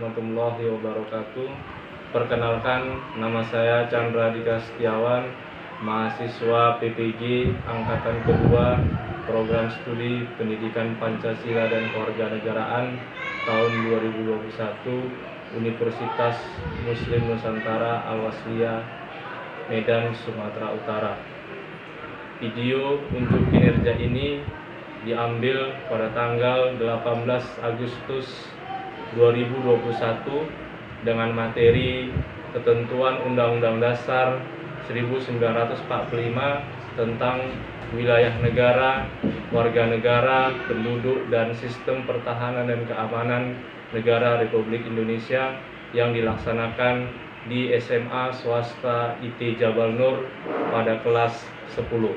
warahmatullahi wabarakatuh. Perkenalkan, nama saya Chandra Dika Setiawan, mahasiswa PPG Angkatan Kedua, Program Studi Pendidikan Pancasila dan Kewarganegaraan tahun 2021, Universitas Muslim Nusantara Al-Wasliyah, Medan, Sumatera Utara. Video untuk kinerja ini diambil pada tanggal 18 Agustus 2021 dengan materi ketentuan Undang-Undang Dasar 1945 tentang wilayah negara, warga negara, penduduk, dan sistem pertahanan dan keamanan negara Republik Indonesia yang dilaksanakan di SMA swasta IT Jabal Nur pada kelas 10.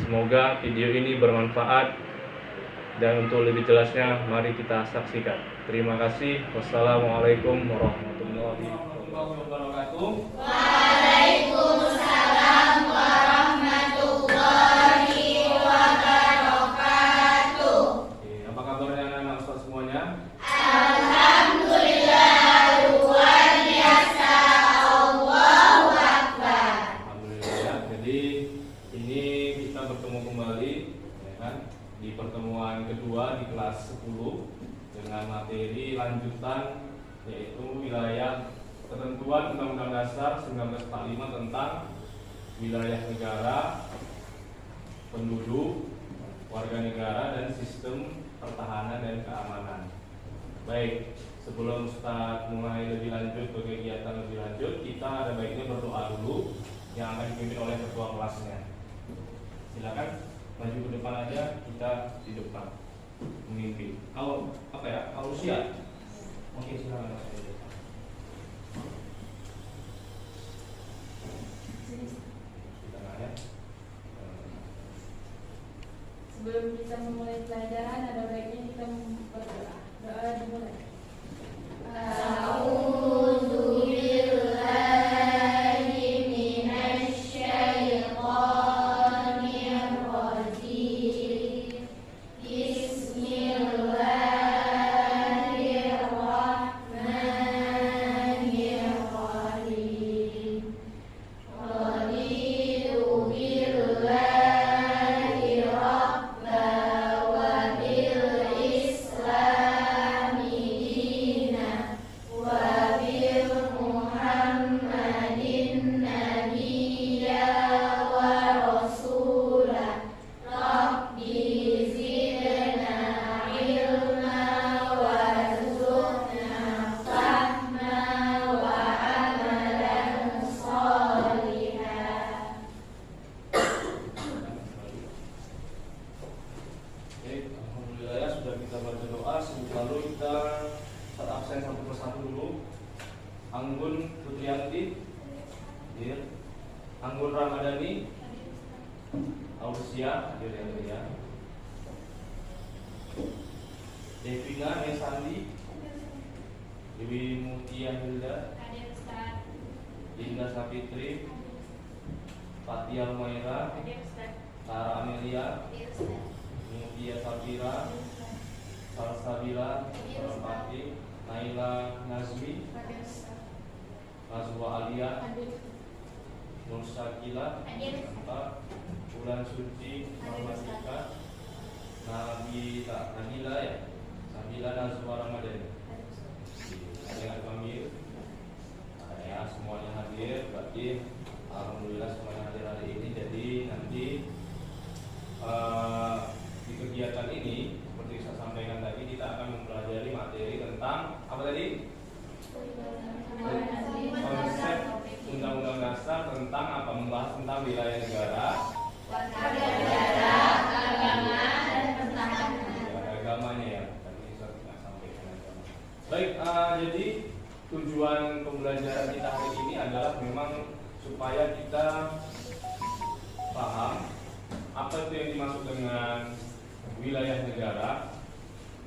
Semoga video ini bermanfaat, dan untuk lebih jelasnya mari kita saksikan. Terima kasih. Wassalamualaikum warahmatullahi wabarakatuh. Waalaikumsalam warahmatullahi wabarakatuh. Oke, apa kabarnya anak-anak Ustaz semuanya? Alhamdulillah, luar biasa. Allahu Akbar. Alhamdulillah ya. Jadi ini kita bertemu kembali ya kan, di pertemuan kedua di kelas 10 dengan materi lanjutan, yaitu wilayah ketentuan Undang-Undang Dasar 1945 tentang wilayah negara, penduduk, warga negara, dan sistem pertahanan dan keamanan. Baik, sebelum Ustaz mulai lebih lanjut ke kegiatan lebih lanjut, kita ada baiknya berdoa dulu yang akan dipimpin oleh ketua kelasnya. Silakan maju ke depan aja, kita di depan memimpin. Kalau kalau siap, oke silakan. Sebelum kita memulai pelajaran, ada baiknya kita berdoa. Doa dimulai. Anggun Putrianti, Anggun Ramadhani, Ausia, Devina Esandi, Dewi Mutia Hilda, Linda Sapitri, Fatia Humaira, Sarah Amelia, Mutia Safira, Salsabila, Sarapati, Naila Nazmi, Nazwa Alia, Nur Syakila, Bulan Suci, Marmatika, Nabila ya, Nabila Nazwa Ramadhani. Ada yang panggil, ya semuanya hadir. Berarti alhamdulillah semuanya hadir hari ini. Jadi nanti di kegiatan ini seperti saya sampaikan tadi, kita akan mempelajari materi tentang apa tadi? Konsep Undang-Undang Dasar tentang apa? Membahas tentang wilayah negara, Warga negara, agama, dan pertahanan. agamanya ya. Tadi saya tidak sampaikan agama. Baik, jadi tujuan pembelajaran kita hari ini adalah memang supaya kita paham apa itu yang dimaksud dengan wilayah negara,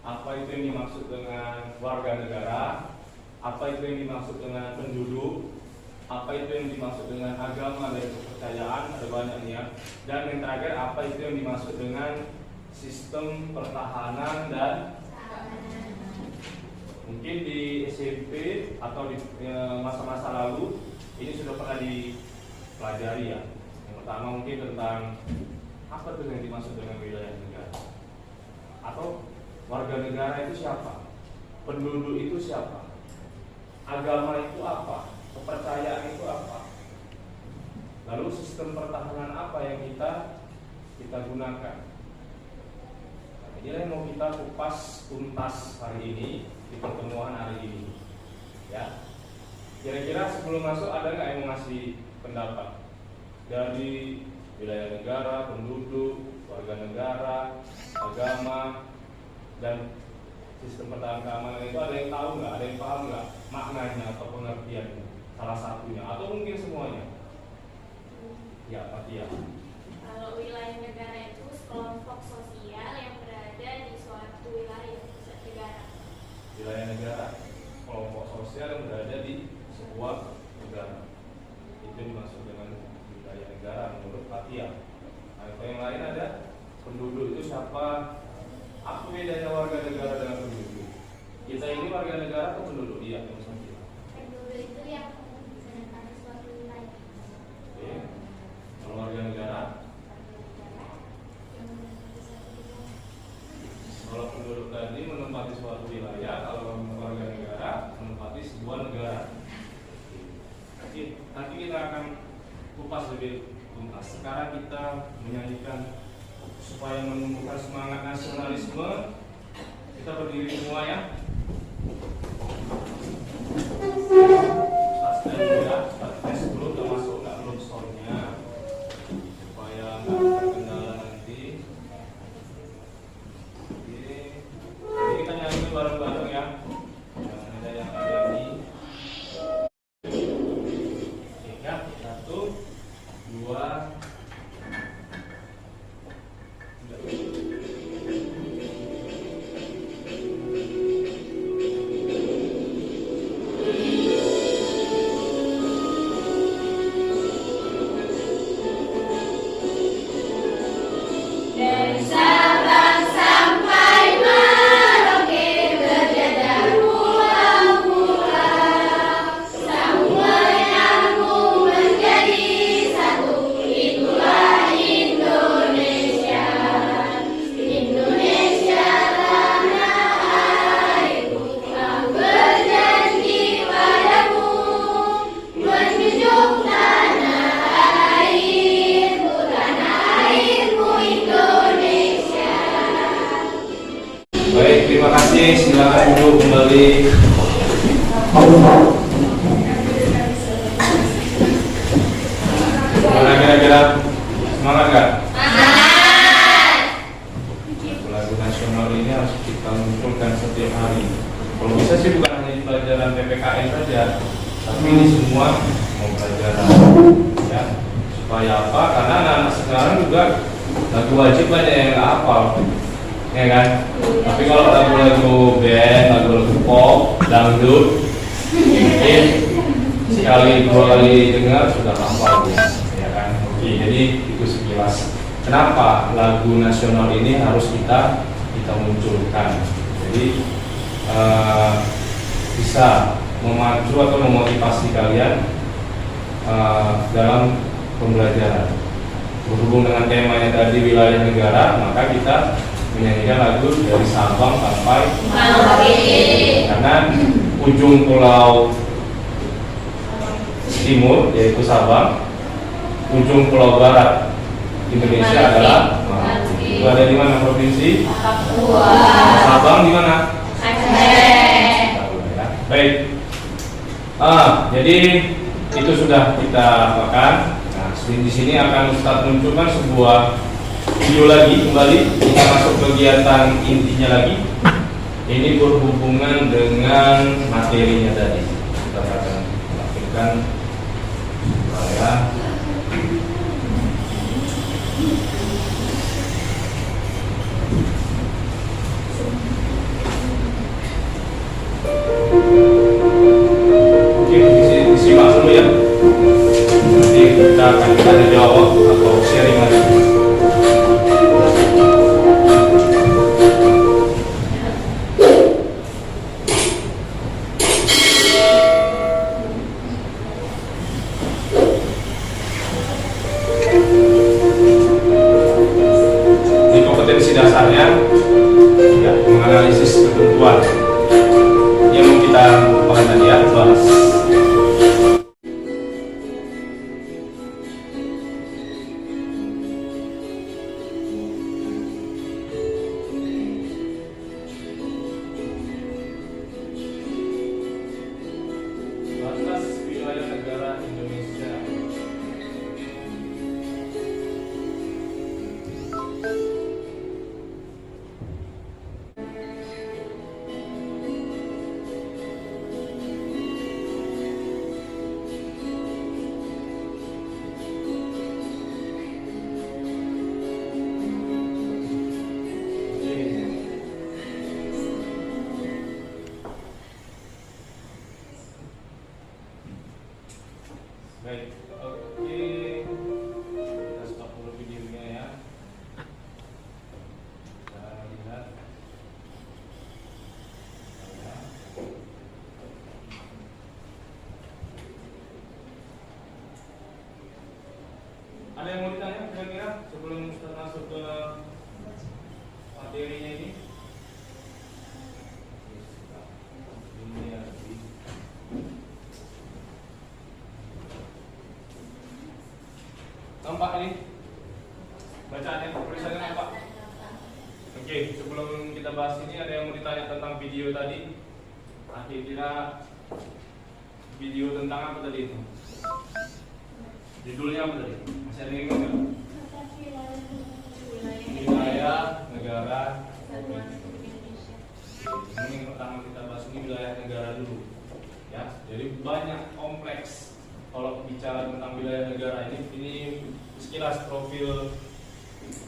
apa itu yang dimaksud dengan warga negara, apa itu yang dimaksud dengan penduduk, apa itu yang dimaksud dengan agama dan kepercayaan, ada banyak nih ya. Dan yang terakhir, apa itu yang dimaksud dengan sistem pertahanan dan Mungkin di SMP atau di masa-masa lalu ini sudah pernah dipelajari ya. Yang pertama mungkin tentang apa tuh yang dimaksud dengan wilayah negara, atau warga negara itu siapa, penduduk itu siapa, agama itu apa, kepercayaan itu apa, lalu sistem pertahanan apa yang kita gunakan. Nah, inilah yang mau kita kupas tuntas hari ini di pertemuan hari ini. Ya, kira-kira sebelum masuk ada nggak yang mau ngasih pendapat dari wilayah negara, penduduk, warga negara, agama, dan sistem pertahanan keamanan itu ada yang tahu nggak, ada yang paham nggak maknanya atau pengertiannya, salah satunya atau mungkin semuanya? Ya, Fatia. Kalau wilayah negara itu sekelompok sosial yang berada di suatu wilayah negara. Wilayah negara, kelompok sosial yang berada di sebuah negara. Itu dimaksud dengan wilayah negara menurut Fatia. Nah, kalau yang lain ada penduduk itu siapa? Apa bedanya warga negara dengan penduduk? Kita ini warga negara atau penduduk? Iya, Fatia. Penduduk itu yang menempati suatu wilayah. Oke. Kalau warga negara, kalau penduduk tadi menempati suatu wilayah, kalau warga negara menempati sebuah negara. Oke, nanti kita akan kupas lebih tuntas. Sekarang kita menyanyikan supaya menumbuhkan semangat nasionalisme. Kita berdiri semua ya. Tes dulu, udah masuk nggak belum soundnya, supaya nggak terkendala nanti. Oke, jadi kita nyanyi bareng-bareng ya. Jangan ada yang nyanyi. Oke ya, 1, 2, 3. Dari Sabang sampai Merauke berjajar pulau-pulau, semua nyambung menjadi satu. Itulah Indonesia, Indonesia tanah airku. Aku berjanji padamu menjunjung tanah airku, tanah airku Indonesia. Baik, terima kasih. Silakan duduk kembali. Gimana kira-kira? Semangat nggak? Lagu nasional ini harus kita munculkan setiap hari. Kalau bisa sih bukan hanya di pelajaran PPKN saja, tapi ini semua mau pelajaran. Ya, supaya apa? Karena anak-anak sekarang juga lagu wajib banyak yang nggak hafal, ya kan? Tapi kalau lagu-lagu band, lagu-lagu pop, dangdut, mungkin sekali dua kali dengar sudah hafal, ya kan? Oke, jadi itu sekilas. Kenapa lagu nasional ini harus kita munculkan? Jadi bisa memacu atau memotivasi kalian dalam pembelajaran. Berhubung dengan temanya tadi wilayah negara, maka kita menyanyikan lagu dari Sabang sampai Merauke. Karena ujung pulau timur yaitu Sabang, ujung pulau barat Indonesia adalah Merauke. Itu ada di mana provinsi? Papua. Sabang di mana? Aceh. Baik. Jadi itu sudah kita apakan. Nah, di sini akan Ustadz munculkan sebuah video lagi kembali. Kita masuk kegiatan intinya lagi. Ini berhubungan dengan materinya tadi. Kita akan lakukan supaya disimak dulu ya. Nanti kita akan tanya jawab atau sharing lagi. Baik, oke. Kita stop dulu videonya ya. Kita lihat. Ada yang mau ditanya kira-kira sebelum kita masuk ke materinya ini? Ini ya. Nampak ini? Bacaannya, tulisannya nampak? Oke, sebelum kita bahas ini ada yang mau ditanya tentang video tadi? Kira-kira video tentang apa tadi itu? Judulnya apa tadi? Masih ada yang ingat nggak? Wilayah negara. Ini yang pertama kita bahas ini wilayah negara dulu. Ya, jadi banyak kompleks. Kalau bicara tentang wilayah negara ini sekilas profil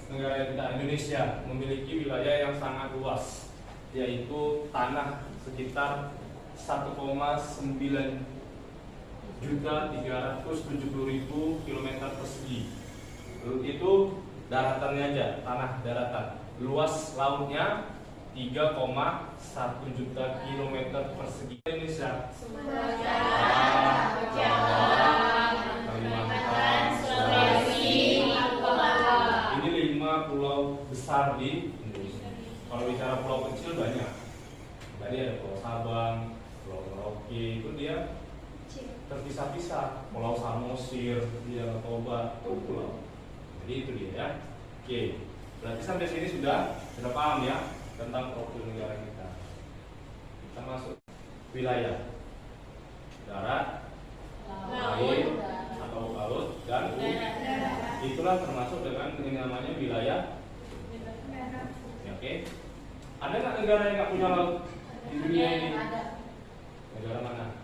negara kita Indonesia memiliki wilayah yang sangat luas, yaitu tanah sekitar 1,9.370.000 km persegi. Itu daratannya aja, tanah daratan. Luas lautnya 3,1 juta km persegi. Indonesia. Ini 5 pulau besar di Indonesia. Kalau bicara pulau kecil banyak. Tadi ada Pulau Sabang, Pulau Merauke, itu dia terpisah-pisah. Pulau Samosir, dia Toba, itu pulau. Jadi itu dia ya. Oke, berarti sampai sini sudah paham ya tentang profil negara kita. Kita masuk wilayah darat, air atau laut dan itulah termasuk dengan namanya wilayah. Ya, oke. Ada nggak negara yang nggak punya laut di dunia ini? Negara mana?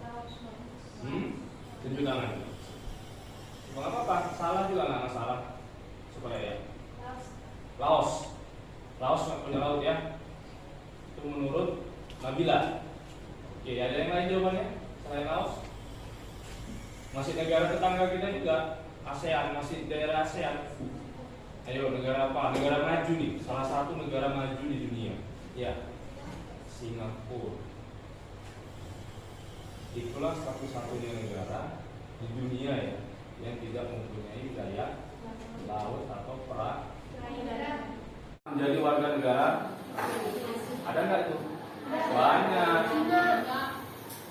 Tunjuk tangan. Nggak apa-apa, salah juga nggak masalah. Supaya ya. Laos nggak punya laut ya. Itu menurut Nabila. Oke, ada yang lain jawabannya selain Laos? Masih negara tetangga kita juga, ASEAN, masih daerah ASEAN. Ayo, negara apa? Negara maju nih, salah satu negara maju di dunia. Ya, Singapura. Itulah satu-satunya negara di dunia ya yang tidak mempunyai wilayah laut atau perairan. Menjadi warga negara ada nggak tuh? Banyak.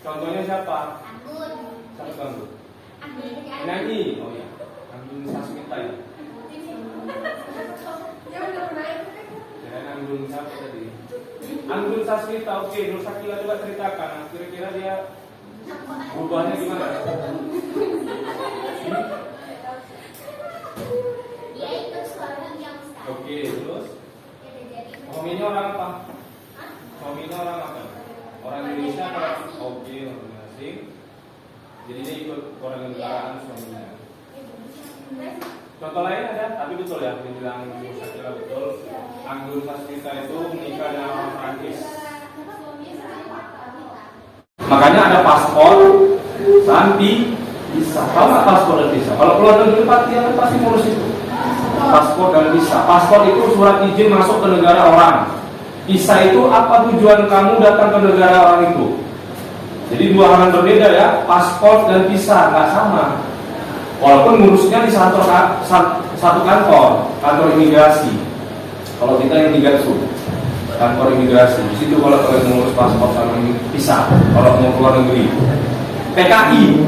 Contohnya siapa? Siapa Anggun? Nyanyi. Oh ya, Anggun Sasmita ya. Kira Anggun siapa tadi? Anggun Sasmita. Oke, Nur Sakila coba ceritakan. Kira-kira dia berubahnya gimana? Dia itu seorang yang Oke, terus? Suaminya orang apa? Suaminya orang apa? Orang Indonesia atau? Oke, orang asing. Jadi dia ikut orang negaraan suaminya. Contoh lain ada, tapi betul ya, dibilang Sakila betul. Anggun Sasmita itu menikah dengan orang Prancis. Makanya ada paspor dan visa. Tahu nggak paspor dan visa? Kalau keluar negeri pasti ngurus itu. Paspor dan visa. Paspor itu surat izin masuk ke negara orang. Visa itu apa tujuan kamu datang ke negara orang itu. Jadi dua hal yang berbeda ya. Paspor dan visa nggak sama. Walaupun ngurusnya di satu kantor, kantor imigrasi. Kalau kita yang Tigatsu, kantor imigrasi. Di situ kalau kalian mengurus paspor sama visa. Kalau mau keluar negeri. TKI.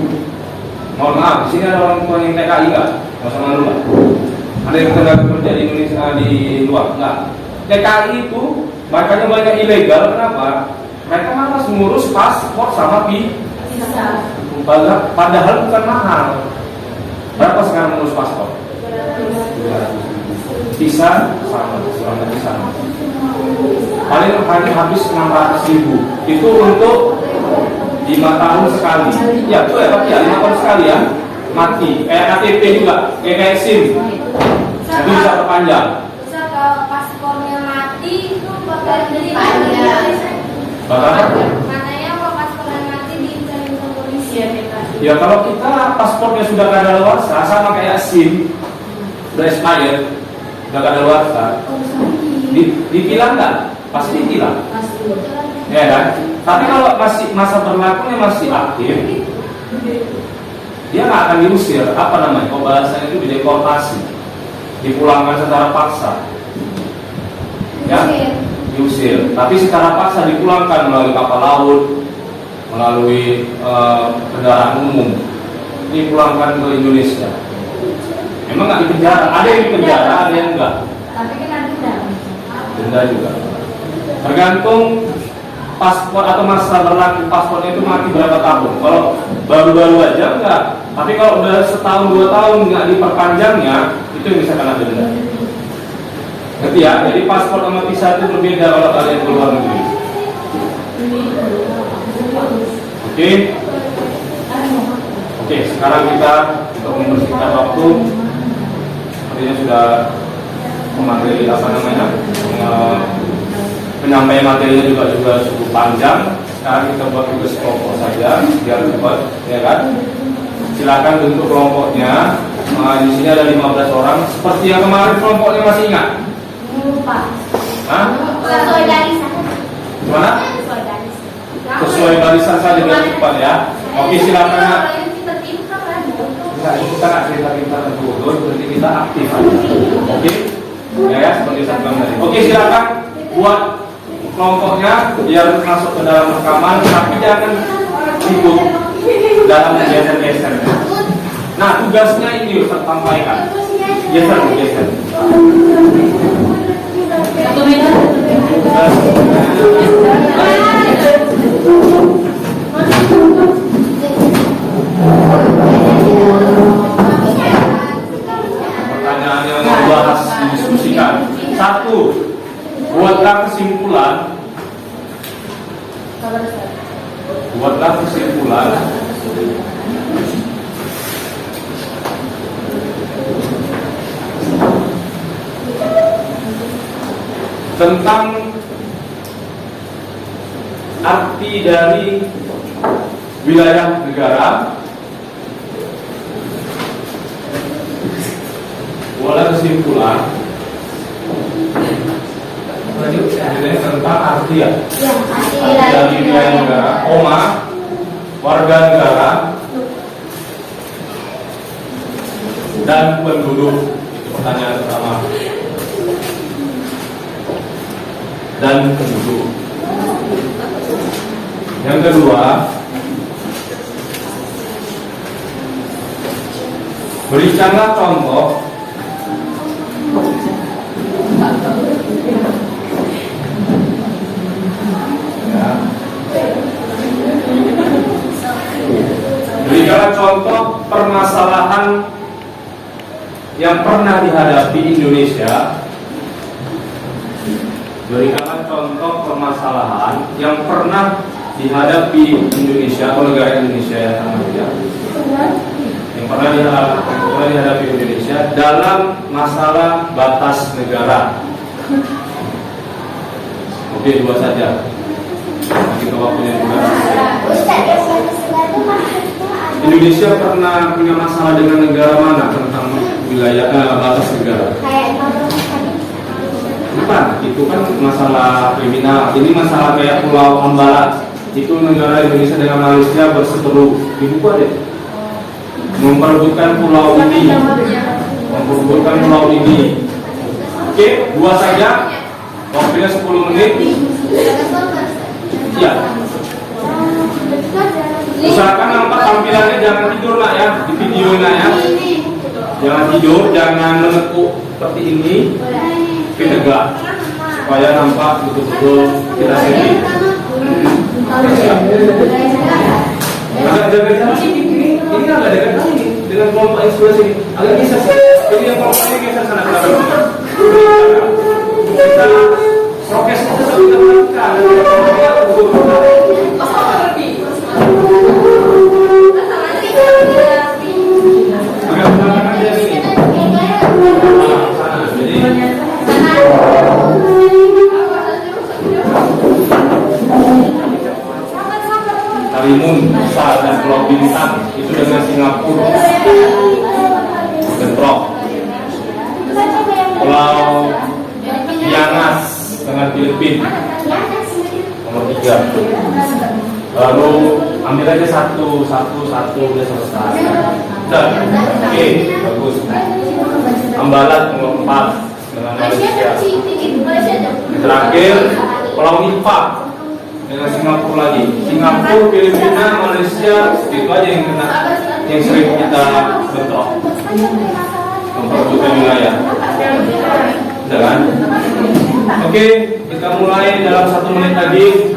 Mohon maaf, di sini ada orang tua yang TKI nggak? Nggak usah malu lah. Ada yang tenaga kerja di Indonesia di luar? Enggak. TKI itu makanya banyak ilegal. Kenapa? Mereka malas mengurus paspor sama visa. Padahal bukan mahal. Berapa sekarang mengurus paspor? 200.000. Visa sama, sama. Paling habis 600.000. Itu untuk 5 tahun sekali. Ya betul ya, tapi ya 5 tahun sekali ya. Mati. Kayak KTP juga, kayak SIM. Jadi bisa perpanjang. Bisa kalau paspornya mati itu bakal jadi panjang. Bakal apa? Katanya kalau paspornya mati diincar polisi ya, Ya kalau kita paspornya sudah kadaluarsa, sama kayak SIM, sudah expired, sudah kadaluarsa, ditilang nggak? Pasti ditilang. Ya kan? Tapi kalau masih masa berlakunya masih aktif, dia nggak akan diusir. Apa namanya? Kalau bahasanya itu dideportasi, dipulangkan secara paksa. Ya, diusir. Tapi secara paksa dipulangkan melalui kapal laut, melalui kendaraan umum, dipulangkan ke Indonesia. Memang nggak di penjara, ada yang di penjara, ada yang enggak. Tapi kan ada denda. Denda juga. Tergantung paspor atau masa berlaku paspornya itu mati berapa tahun. Kalau baru-baru aja enggak. Tapi kalau udah setahun 2 tahun nggak diperpanjangnya, itu yang bisa kena denda. Ngerti ya? Jadi paspor sama visa itu berbeda kalau kalian keluar negeri. Oke, sekarang kita untuk membersihkan waktu, sepertinya sudah memateri penyampaian materinya juga cukup panjang. Sekarang kita buat tugas kelompok saja biar cepat, ya kan? Silakan bentuk kelompoknya. Di sini ada 15 orang. Seperti yang kemarin kelompoknya masih ingat? Lupa. Hah? Sesuai barisan. Gimana? Sesuai barisan. Sesuai barisan saja biar cepat ya. Oke, silakan. Nah, kita nggak cerita terus, berarti kita aktif aja. Oke, ya seperti saya bilang tadi. Oke, silakan buat kelompoknya biar masuk ke dalam rekaman, tapi jangan ikut dalam geser-geser. Nah, tugasnya ini Ustaz sampaikan. Geser. Satu meter. Pertanyaan yang dibahas, didiskusikan. 1. Buatlah kesimpulan. Tentang arti dari wilayah negara. Buatlah kesimpulan tentang arti ya. Arti dari wilayah negara, warga negara dan penduduk. Itu pertanyaan pertama. Dan penduduk. Yang kedua, berikanlah contoh ya. Berikanlah contoh permasalahan yang pernah dihadapi Indonesia. Berikanlah contoh permasalahan yang pernah dihadapi Indonesia atau negara Indonesia yang pernah dihadapi Indonesia dalam masalah batas negara. Oke, 2 saja. Nanti waktunya juga. Indonesia pernah punya masalah dengan negara mana tentang wilayah batas negara? Bukan, itu kan masalah kriminal. Ini masalah kayak Pulau Ambala. Itu negara Indonesia dengan Malaysia berseteru. Dibuka deh. Memperebutkan pulau ini. Oke, 2 saja. Waktunya 10 menit. Ya. Usahakan nampak tampilannya, jangan tidur nak ya, di video nak ya. Jangan tidur, jangan menekuk seperti ini. Tegak supaya nampak betul-betul kita sendiri. Agak jaga jarak ini agak dekat lagi dengan kelompok yang sebelah sini. Agak geser. Jadi yang kelompok ini geser sana ke belakang. Kita prokes itu tetap kita lakukan. Agak belakang aja sini. Karimun besar. dan Pulau Bintan itu dengan Singapura bentrok. Pulau Miangas dengan Filipina nomor 3. Baru ambil aja satu udah selesai. Oke, bagus. Ambalat nomor 4 dengan Malaysia. Terakhir Pulau Nipah dengan Singapura lagi. Singapura, Filipina, Malaysia itu aja yang kena, yang sering kita bentrok memperebutkan wilayah. Udah kan? Oke, kita mulai dalam 1 menit lagi.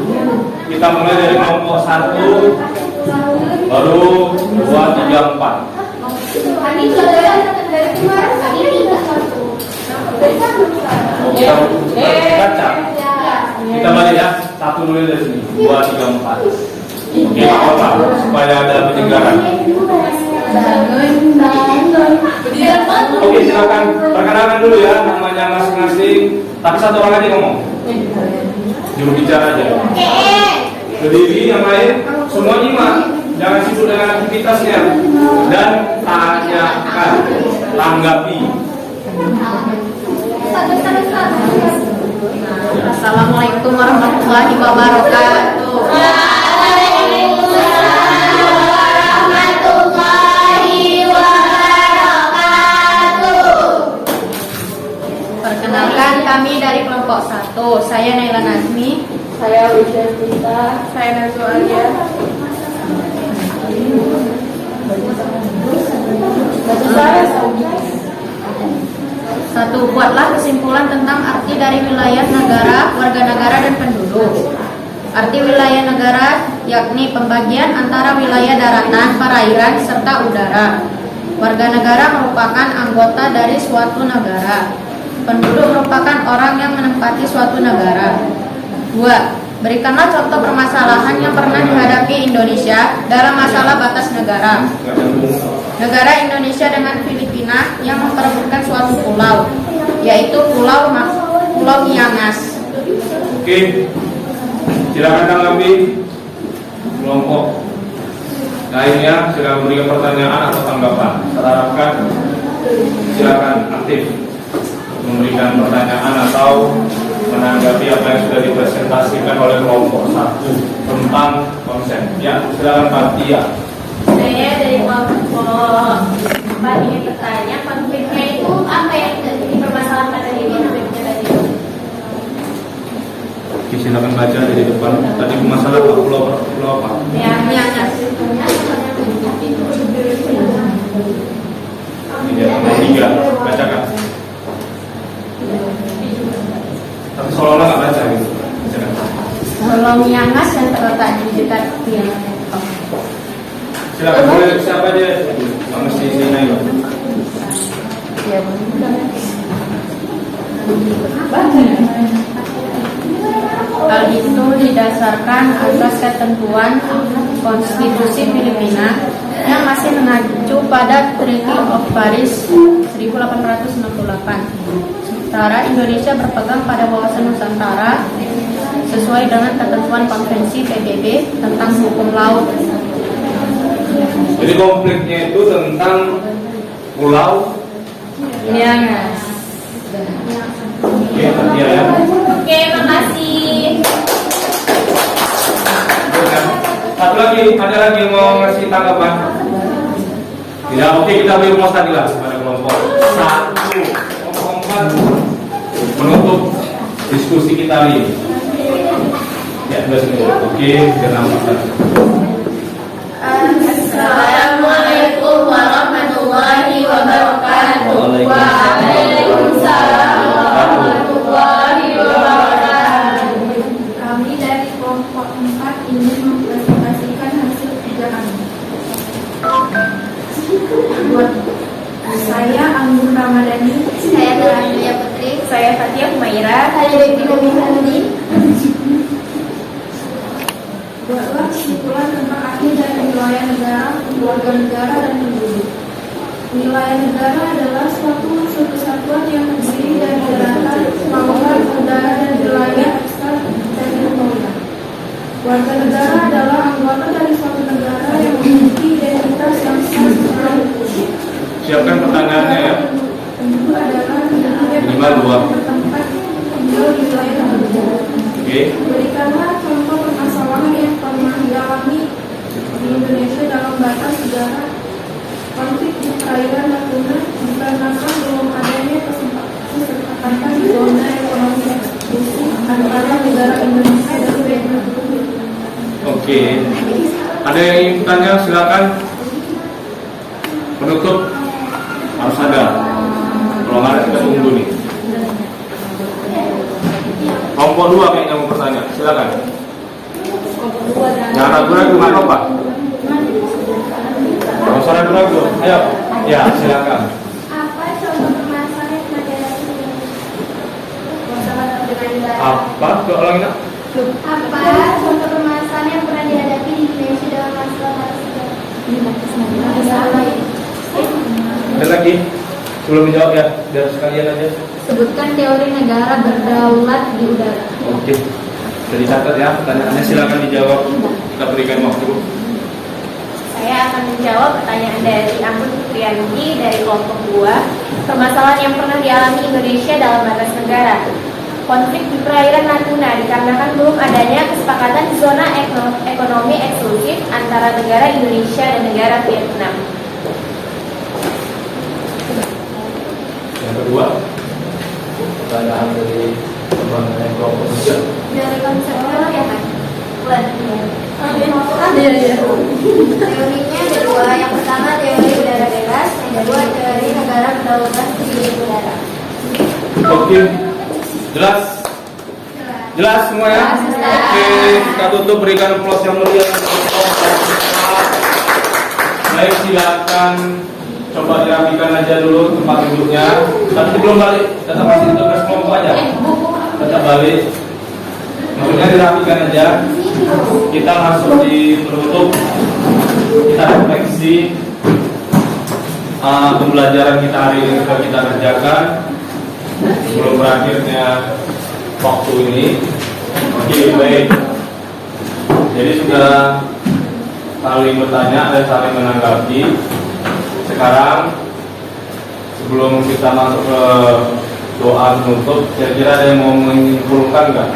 Kita mulai dari kelompok 1, baru 2, 3, 4. Kita baca. Kita balik ya. 1 dulu dari sini. 2, 3, 4. Oke, apa supaya ada penyegaran. Oke, silakan perkenalkan dulu ya namanya masing-masing. Tapi satu orang aja ngomong. Juru bicara aja. Berdiri yang lain semua nyimak. Jangan sibuk dengan aktivitasnya dan tanyakan, tanggapi. Assalamualaikum warahmatullahi wabarakatuh. Perkenalkan, kami dari kelompok 1. Saya Naila Nazmi. Saya Wisya Tita. Saya Nazwa Alia. Satu, buatlah kesimpulan tentang arti dari wilayah negara, warga negara, dan penduduk. Arti wilayah negara yakni pembagian antara wilayah daratan, perairan, serta udara. Warga negara merupakan anggota dari suatu negara. Penduduk merupakan orang yang menempati suatu negara. 2. Berikanlah contoh permasalahan yang pernah dihadapi Indonesia dalam masalah batas negara. Negara Indonesia dengan Filipina yang memperebutkan suatu pulau, yaitu Pulau Miangas. Oke, silakan tanggapi kelompok lainnya. Silakan berikan pertanyaan atau tanggapan. Saya harapkan silakan aktif memberikan pertanyaan atau menanggapi apa yang sudah dipresentasikan oleh kelompok 1 tentang konsep. Ya, silakan Pak Tia. Saya dari kelompok 4 ingin bertanya, konfliknya itu apa yang terjadi permasalahan pada ini konfliknya tadi? Oke, silakan baca dari depan. Tadi masalah pulau apa? Miangas. Nomor 3, bacakan. Tapi seolah-olah nggak baca gitu. Pulau Miangas yang terletak di dekat Tiongkok. Silakan, boleh siapa aja? Nggak mesti sini loh. Hal itu didasarkan atas ketentuan Konstitusi Filipina yang masih mengacu pada Treaty of Paris 1868. Sementara Indonesia berpegang pada wawasan Nusantara sesuai dengan ketentuan Konvensi PBB tentang hukum laut. Jadi konfliknya itu tentang pulau Miangas. Oke, Tia ya. Oke, makasih. Satu lagi, ada lagi yang mau ngasih tanggapan? Tidak, oke, kita beri rumus tadi lah pada kelompok 1. Kelompok 4 menutup diskusi kita hari ini. Ya, sudah sini. Oke, kenapa? Assalamualaikum warahmatullahi wabarakatuh. Waalaikumsalam warahmatullahi wabarakatuh. Kami dari kelompok 4 ingin mempresentasikan hasil kerja kami. Saya Anggun Ramadhani. Saya Amelia Putri. Saya Fatia Humaira. Saya Devi Nurmahani. Buatlah kesimpulan tentang arti dari wilayah negara, warga negara, dan penduduk. Wilayah negara adalah suatu kesatuan yang terdiri dari daratan, lautan, udara, dan wilayah ekstra teritorial. Warga negara adalah anggota dari suatu negara yang memiliki identitas yang sah. Siapkan pertanyaannya ya. Itu adalah Minimal 2. bertempat tinggal di wilayah negara. Oke. Berikanlah contoh permasalahan yang pernah dialami di Indonesia dalam batas sejarah. Konflik di perairan Natuna dikarenakan belum adanya kesepakatan zona ekonomi eksklusif antara negara Indonesia dan Vietnam. Oke. Ada yang ingin bertanya, silakan. Penutup harus ada. Kalau nggak ada kita tunggu nih. Kelompok 2 kayaknya mau bertanya, silakan. Jangan ragu-ragu, nggak apa-apa. Kalau usah ragu-ragu, ayo. Ya, silakan. Apa contoh permasalahan yang pernah dihadapi Apa? Ulangi nak. Apa contoh permasalahan yang pernah dihadapi di Indonesia dalam masalah Ada lagi? Sebelum dijawab ya, biar sekalian aja. Sebutkan teori negara berdaulat di udara. Oke. Jadi catat ya, pertanyaannya silakan dijawab. Kita berikan waktu. Saya akan menjawab pertanyaan dari Anggun Fitriyanti dari kelompok 2. Permasalahan yang pernah dialami Indonesia dalam batas negara. Konflik di perairan Natuna dikarenakan belum adanya kesepakatan zona ekonomi eksklusif antara negara Indonesia dan negara Vietnam. Yang kedua, pertanyaan dari teman-teman kelompok 3. Dari konsep teori ya kan? Teorinya ada 2. Yang pertama teori udara bebas, yang kedua teori negara berdaulat di udara. Oke. Jelas? Jelas semua ya? Oke, kita tutup, berikan aplaus yang meriah. Baik, silakan coba dirapikan aja dulu tempat duduknya. Tapi sebelum balik, tetap masih tugas kelompok aja. Tetap balik. Maksudnya dirapikan aja. Kita masuk di penutup. Kita refleksi pembelajaran kita hari ini sudah kita kerjakan sebelum berakhirnya waktu ini. Oke, baik. Jadi sudah saling bertanya dan saling menanggapi. Sekarang sebelum kita masuk ke doa penutup, kira-kira ada yang mau menyimpulkan nggak?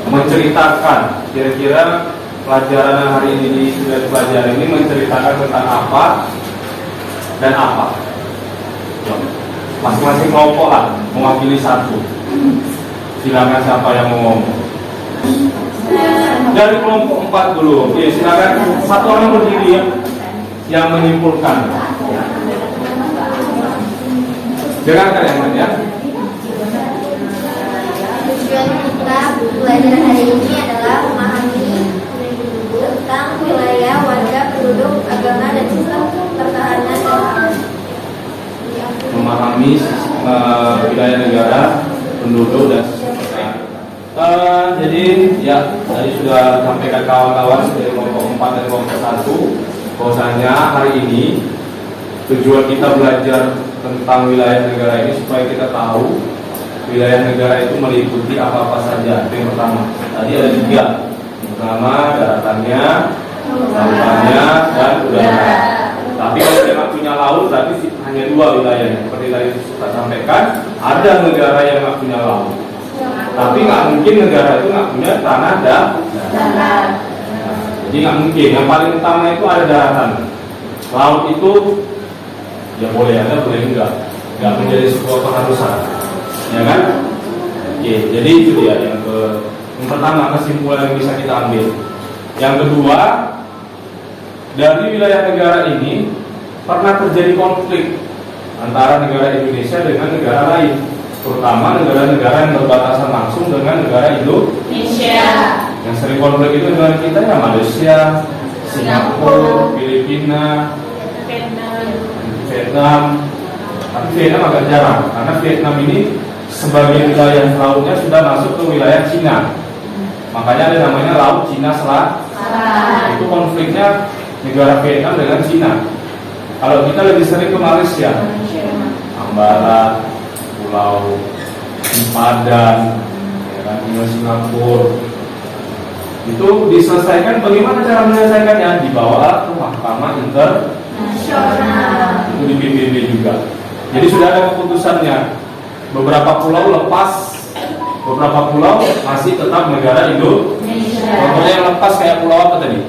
Menceritakan kira-kira pelajaran yang hari ini sudah dipelajari ini menceritakan tentang apa dan apa? Masing-masing kelompok lah mewakili satu. Silakan siapa yang mau ngomong. Dari kelompok 4 dulu. Oke, silakan satu orang berdiri ya, yang menyimpulkan. Dengarkan yang lain ya. Tujuan kita belajar hari ini adalah memahami tentang wilayah, warga, penduduk, agama, dan sistem pertahanan dan keamanan. Memahami wilayah negara, penduduk dan sistem pertahanan. Jadi ya tadi sudah sampaikan kawan-kawan dari kelompok 4 dan kelompok 1 bahwasanya hari ini tujuan kita belajar tentang wilayah negara ini supaya kita tahu wilayah negara itu meliputi apa-apa saja. Itu yang pertama. Tadi ada 3. Pertama daratannya, lautannya, dan udara. Tapi kalau kita nggak punya laut, berarti hanya 2 wilayahnya. Seperti tadi kita sampaikan, ada negara yang nggak punya laut. Tapi nggak mungkin negara itu nggak punya tanah dan darat. Jadi nggak mungkin. Yang paling utama itu ada daratan. Laut itu ya boleh ada, boleh enggak. Nggak menjadi sebuah keharusan. Ya kan? Oke, jadi itu dia yang pertama kesimpulan yang bisa kita ambil. Yang kedua, dari wilayah negara ini pernah terjadi konflik antara negara Indonesia dengan negara lain, terutama negara-negara yang berbatasan langsung dengan negara Indonesia. Yang sering konflik itu dengan kita ya Malaysia, Singapura, Filipina, Vietnam. Tapi Vietnam agak jarang karena Vietnam ini sebagai wilayah lautnya sudah masuk ke wilayah Cina. Makanya ada namanya Laut Cina Selatan. Itu konfliknya negara Vietnam dengan Cina. Kalau kita lebih sering ke Malaysia, Ambalat, Pulau Padan, ya kan, Singapura. Itu diselesaikan, bagaimana cara menyelesaikannya? Dibawa ke Mahkamah Internasional. Itu di PBB juga. Jadi sudah ada keputusannya. Beberapa pulau lepas, beberapa pulau masih tetap negara Indonesia. Contohnya yang lepas kayak pulau apa tadi?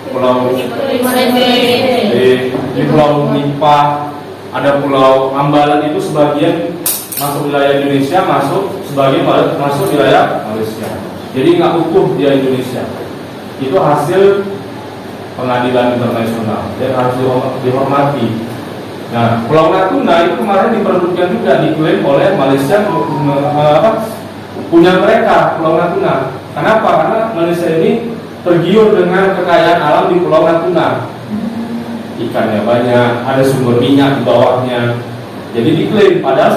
Pulau di Pulau Nipah, ada Pulau Ambalat, itu sebagian masuk wilayah Indonesia, sebagian masuk wilayah Malaysia. Jadi nggak utuh dia Indonesia. Itu hasil pengadilan internasional dan harus dihormati. Nah, Pulau Natuna itu kemarin diperebutkan juga, diklaim oleh Malaysia punya mereka Pulau Natuna. Kenapa? Karena Malaysia ini tergiur dengan kekayaan alam di Pulau Natuna. Ikannya banyak, ada sumber minyak di bawahnya. Jadi diklaim, padahal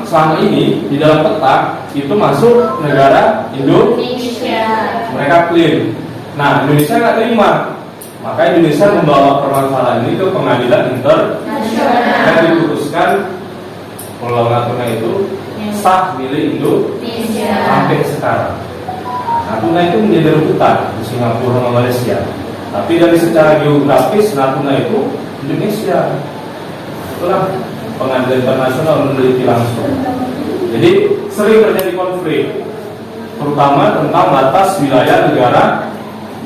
selama ini di dalam peta itu masuk negara Indonesia. Mereka klaim. Nah, Indonesia nggak terima, maka Indonesia membawa permasalahan ini ke pengadilan internasional dan diputuskan Pulau Natuna itu sah milik Indonesia sampai sekarang. Natuna itu menjadi rebutan di Singapura sama Malaysia. Tapi dari secara geografis Natuna itu Indonesia. Itulah pengadilan internasional meneliti langsung. Jadi sering terjadi konflik, terutama tentang batas wilayah negara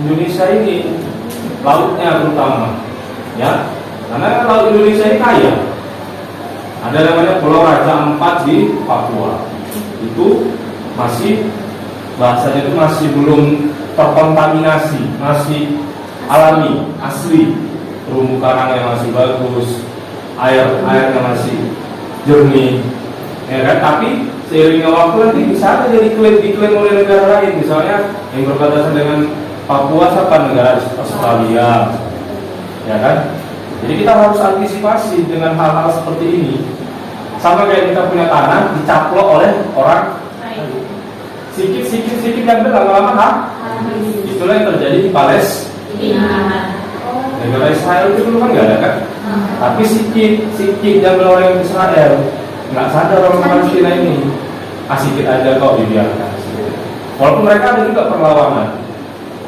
Indonesia ini, lautnya terutama, ya. Karena laut Indonesia ini kaya. Ada namanya Pulau Raja Ampat di Papua. Itu masih bahasanya itu masih belum terkontaminasi, masih alami, asli. Terumbu karangnya masih bagus, airnya masih jernih, ya kan? Tapi seiringnya waktu nanti bisa aja diklaim oleh negara lain, misalnya yang berbatasan dengan Papua, siapa negara Australia, ya kan? Jadi kita harus antisipasi dengan hal-hal seperti ini. Sama kayak kita punya tanah dicaplok oleh orang, sedikit yang lama-lama itulah yang terjadi di Palestina. Negara Israel itu dulu kan nggak ada kan? Tapi sedikit diambil oleh Israel. Nggak sadar orang Palestina ini. Sedikit aja kok dibiarkan. Walaupun mereka ada juga perlawanan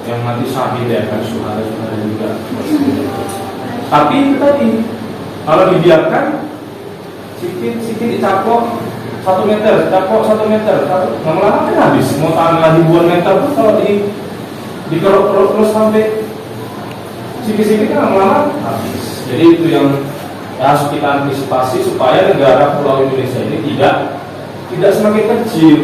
yang mati syahid, ya kan, syuhada juga. Tapi itu tadi, kalau dibiarkan sedikit dicaplok 1 meter, dicaplok 1 meter, lama-lama kan habis. Mau tanah ribuan meter pun kalau dikeruk terus sampai sedikit-sedikit kan lama-lama habis. Jadi itu yang harus kita antisipasi supaya negara Pulau Indonesia ini tidak semakin kecil.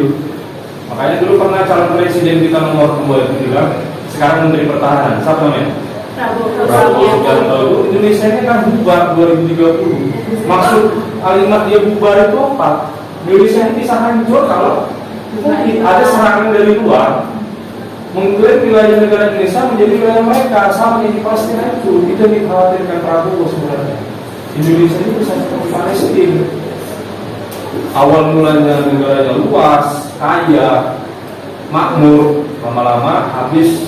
Makanya dulu pernah calon presiden kita nomor 2 itu bilang, sekarang Menteri Pertahanan, siapa namanya? Prabowo Subianto. Indonesia ini kan bubar 2030. Maksud kalimat dia bubar itu apa? Indonesia ini bisa hancur kalau ada serangan dari luar mengklaim wilayah negara Indonesia menjadi wilayah mereka, sama di Palestina itu. Itu dikhawatirkan Prabowo sebenarnya. Indonesia ini bisa seperti Palestina. Awal mulanya negaranya luas, kaya, makmur, lama-lama habis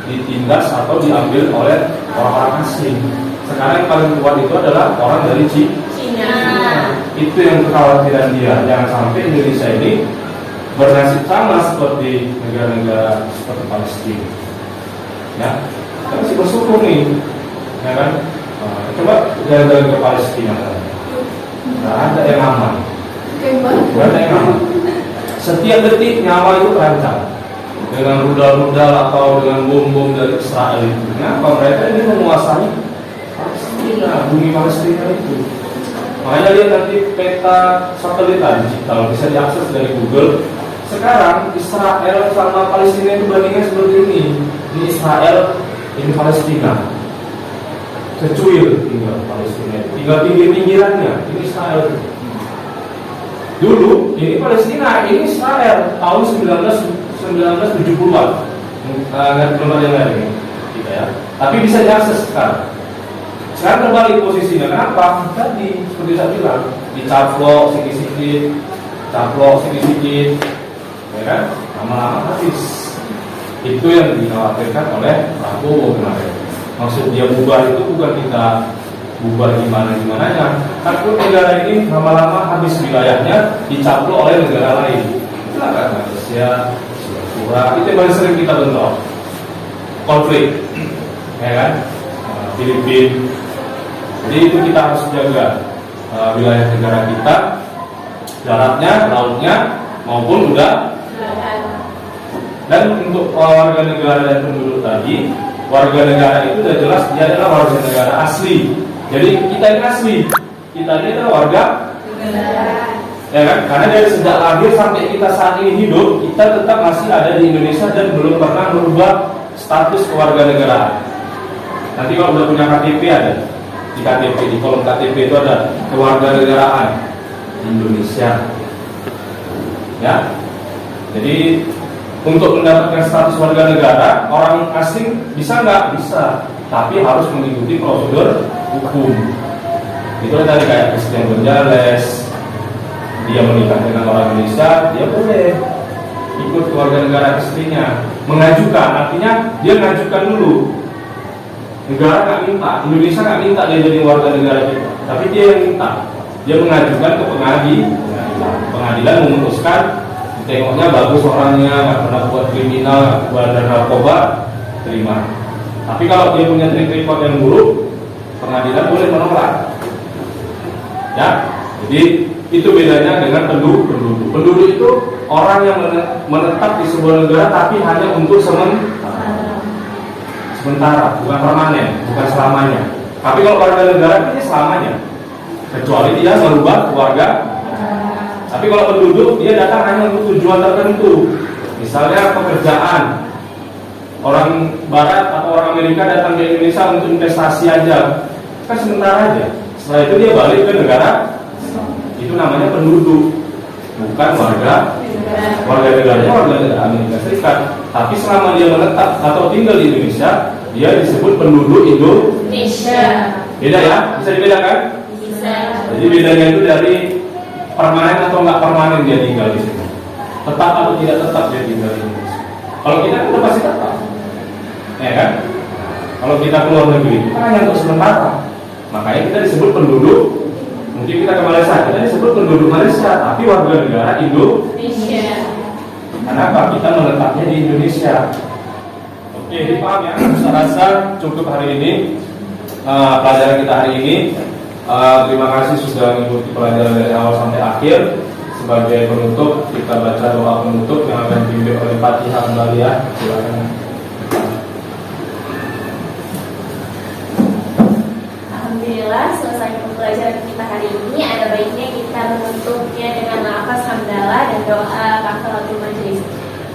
ditindas atau diambil oleh orang-orang asing. Sekarang yang paling kuat itu adalah orang dari Cina. Itu yang kekhawatiran dia. Jangan sampai Indonesia ini bernasib sama seperti negara-negara seperti Palestina. Ya, kita masih bersyukur nih, ya kan? Coba jalan-jalan ke Palestina, nggak ada yang aman. Nggak ada yang aman. Setiap detik nyawa itu terancam dengan rudal-rudal atau dengan bom-bom dari Israel itu. Kenapa? Mereka ini menguasai Palestina, bumi Palestina itu. Makanya lihat nanti peta satelit digital bisa diakses dari Google. Sekarang Israel sama Palestina itu bandingnya seperti ini. Ini Israel, ini Palestina. Secuil tinggal Palestina, tinggal pinggir-pinggirannya. Ini Israel. Dulu ini Palestina, ini Israel tahun 1970-an. Belum ada yang lain kita ya. Tapi bisa diakses sekarang. Sekarang terbalik posisinya. Kenapa? Tadi seperti saya bilang, dicaplok sedikit-sedikit, caplok sedikit-sedikit, ya kan? Lama-lama habis. Itu yang dikhawatirkan oleh Prabowo kemarin. Maksud dia bubar itu bukan kita bubar gimana-gimananya. Takut negara ini lama-lama habis wilayahnya dicaplok oleh negara lain. Itulah kan Malaysia, Singapura, itu yang paling sering kita bentrok. konflik, ya kan? Filipina. Jadi itu kita harus jaga wilayah negara kita, daratnya, lautnya maupun udara. Dan untuk warga negara dan penduduk tadi, warga negara itu sudah jelas dia adalah warga negara asli. Jadi kita ini asli, kita ini adalah warga negara. Ya kan? Karena dari sejak lahir sampai kita saat ini hidup, kita tetap masih ada di Indonesia dan belum pernah merubah status kewarganegaraan. Nanti kalau udah punya KTP ada di KTP, di kolom KTP itu ada kewarganegaraan Indonesia. Ya, jadi untuk mendapatkan status warga negara, orang asing bisa nggak? Bisa, tapi harus mengikuti prosedur hukum. Itu tadi kayak Christian Gonzales, dia menikah dengan orang Indonesia, dia boleh ikut keluarga negara istrinya. Mengajukan, artinya dia mengajukan dulu. Negara nggak minta, Indonesia nggak minta dia jadi warga negara kita, tapi dia yang minta. Dia mengajukan ke pengadilan memutuskan. Tengoknya bagus orangnya, nggak pernah buat kriminal, buat narkoba, terima. Tapi kalau dia punya track record yang buruk, pengadilan boleh menolak. Ya, jadi itu bedanya dengan penduduk. Penduduk itu orang yang menetap di sebuah negara, tapi hanya untuk sementara, bukan permanen, bukan selamanya. Tapi kalau warga negara ini selamanya, kecuali dia merubah keluarga. Tapi kalau penduduk, dia datang hanya untuk tujuan tertentu. Misalnya pekerjaan. Orang Barat atau orang Amerika datang ke Indonesia untuk investasi aja. Kan sementara aja. Setelah itu dia balik ke negara. Itu namanya penduduk, bukan warga. Warga negaranya warga negara Amerika Serikat. Tapi selama dia menetap atau tinggal di Indonesia, dia disebut penduduk Indonesia. Beda ya? Bisa dibedakan? Bisa. Jadi bedanya itu dari permanen atau nggak permanen dia tinggal di sini, tetap atau tidak tetap dia tinggal di Indonesia. Kalau kita udah pasti tetap, ya kan? Kalau kita keluar negeri itu kan hanya untuk sementara, makanya kita disebut penduduk. Mungkin kita ke Malaysia, kita disebut penduduk Malaysia, tapi warga negara Indonesia. Kenapa? Kita menetapnya di Indonesia. Oke, dipaham ya? Saya rasa cukup hari ini pelajaran kita hari ini. Terima kasih sudah mengikuti pelajaran dari awal sampai akhir. Sebagai penutup, kita baca doa penutup yang akan dipimpin oleh Fatihah kembali ya. Silakan. Alhamdulillah, selesai pelajaran kita hari ini. Ada baiknya kita menutupnya dengan lafaz hamdalah dan doa kafaratul majelis.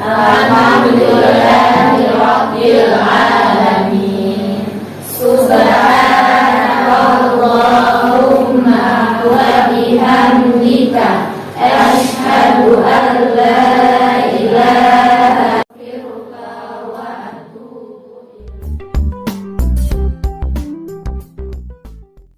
Alhamdulillahirabbil alamin. Subhanallahumma wa bihamdika asyhadu an la